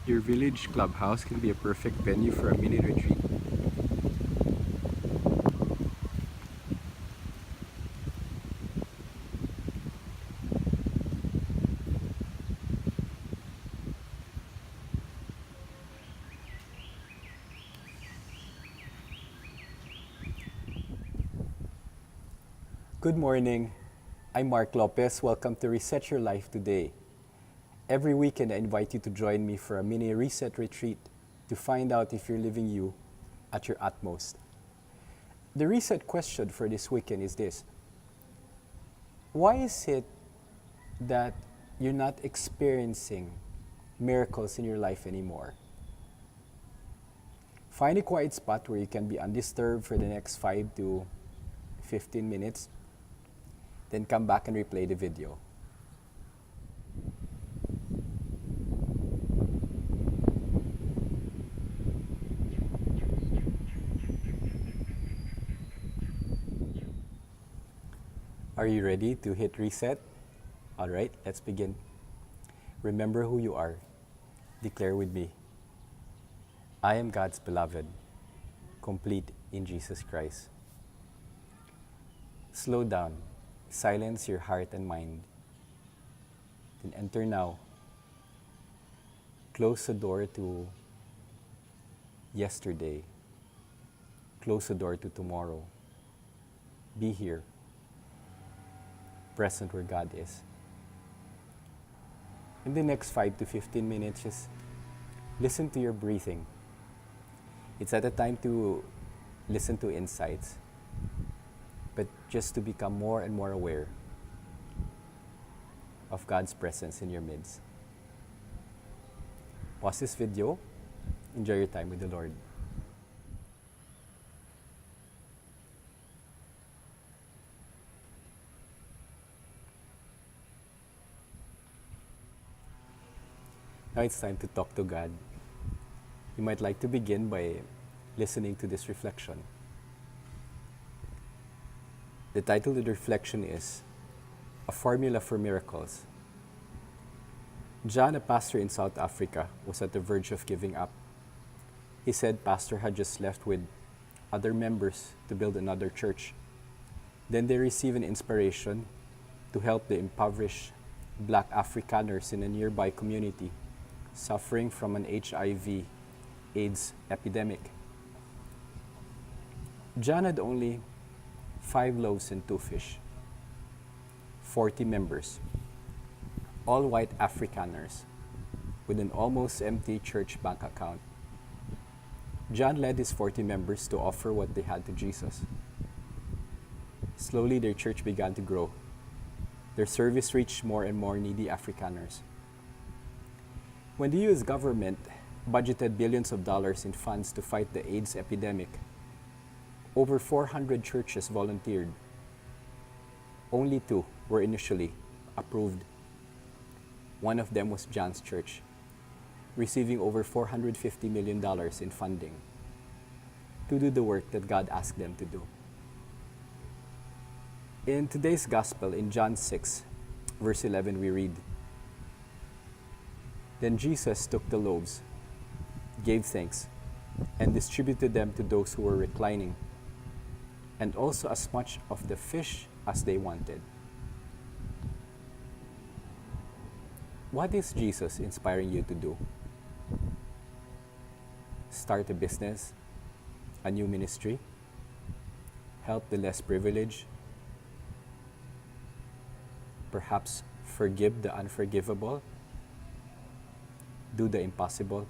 Your village clubhouse can be a perfect venue for a mini retreat. Good morning. I'm Mark Lopez. Welcome to Reset Your Life Today. Every weekend, I invite you to join me for a mini reset retreat to find out if you're living you at your utmost. The reset question for this weekend is this: why is it that you're not experiencing miracles in your life anymore? Find a quiet spot where you can be undisturbed for the next 5 to 15 minutes. Then come back and replay the video. Are you ready to hit reset? All right, let's begin. Remember who you are. Declare with me: I am God's beloved, complete in Jesus Christ. Slow down. Silence your heart and mind. Then enter now. Close the door to yesterday. Close the door to tomorrow. Be here, present where God is. In the next 5 to 15 minutes, just listen to your breathing. It's at a time to listen to insights, but just to become more and more aware of God's presence in your midst. Pause this video. Enjoy your time with the Lord. Now it's time to talk to God. You might like to begin by listening to this reflection. The title of the reflection is A Formula for Miracles. John, a pastor in South Africa, was at the verge of giving up. He said pastor had just left with other members to build another church. Then they received an inspiration to help the impoverished Black Afrikaners in a nearby community suffering from an HIV/AIDS epidemic. John had only 5 loaves and 2 fish, 40 members, all white Afrikaners, with an almost empty church bank account. John led his 40 members to offer what they had to Jesus. Slowly, their church began to grow. Their service reached more and more needy Afrikaners. When the US government budgeted billions of dollars in funds to fight the AIDS epidemic, over 400 churches volunteered. Only 2 were initially approved. One of them was John's church, receiving over $450 million in funding to do the work that God asked them to do. In today's gospel, in John 6, verse 11, we read, Then Jesus took the loaves, gave thanks, and distributed them to those who were reclining, and also as much of the fish as they wanted. What is Jesus inspiring you to do? Start a business, a new ministry, help the less privileged, perhaps forgive the unforgivable, do the impossible.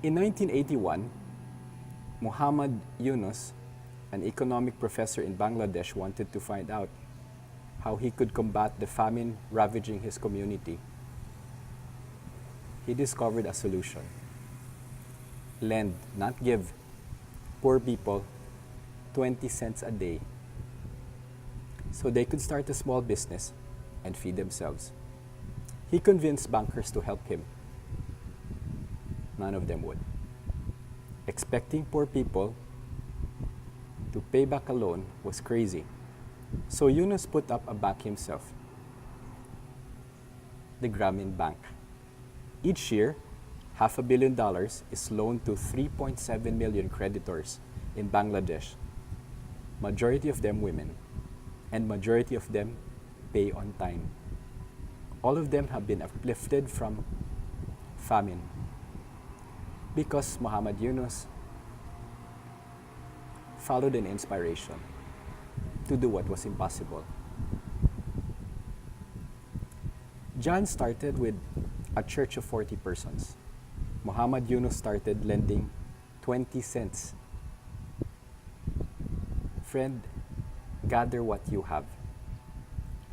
In 1981, Muhammad Yunus, an economic professor in Bangladesh, wanted to find out how he could combat the famine ravaging his community. He discovered a solution. Lend, not give, poor people 20 cents a day so they could start a small business and feed themselves. He convinced bankers to help him. None of them would. Expecting poor people to pay back a loan was crazy. So Yunus put up a bank himself. the Grameen Bank. Each year, $500 million is loaned to 3.7 million creditors in Bangladesh, majority of them women, and majority of them pay on time. All of them have been uplifted from famine because Muhammad Yunus followed an inspiration to do what was impossible. John started with a church of 40 persons. Muhammad Yunus started lending 20 cents. Friend, gather what you have.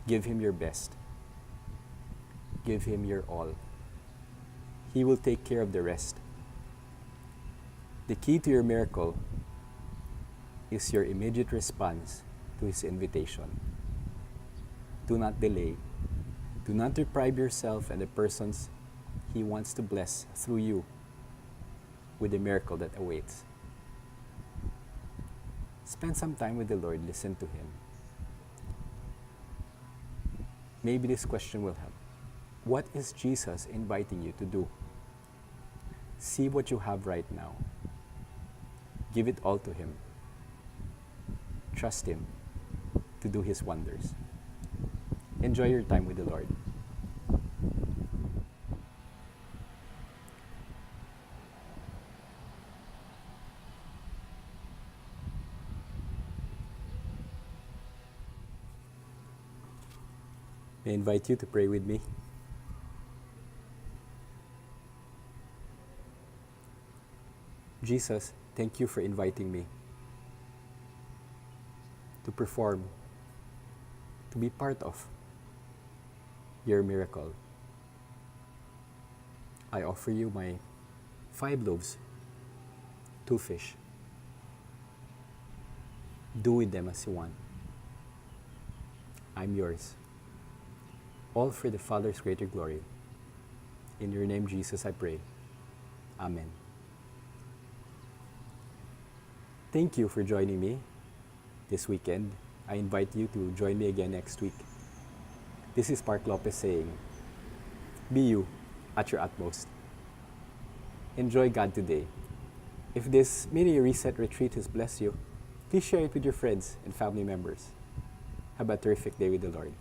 Give him your best. Give him your all. He will take care of the rest. The key to your miracle is your immediate response to his invitation. Do not delay. Do not deprive yourself and the persons he wants to bless through you with the miracle that awaits. Spend some time with the Lord. Listen to him. Maybe this question will help. What is Jesus inviting you to do? See what you have right now. Give it all to him. Trust him to do his wonders. Enjoy your time with the Lord. May I invite you to pray with me? Jesus, thank you for inviting me to perform, to be part of your miracle. I offer you my 5 loaves, 2 fish. Do with them as you want. I'm yours. All for the Father's greater glory. In your name, Jesus, I pray. Amen. Thank you for joining me this weekend. I invite you to join me again next week. This is Park Lopez saying, be you at your utmost. Enjoy God today. If this mini reset retreat has blessed you, please share it with your friends and family members. Have a terrific day with the Lord.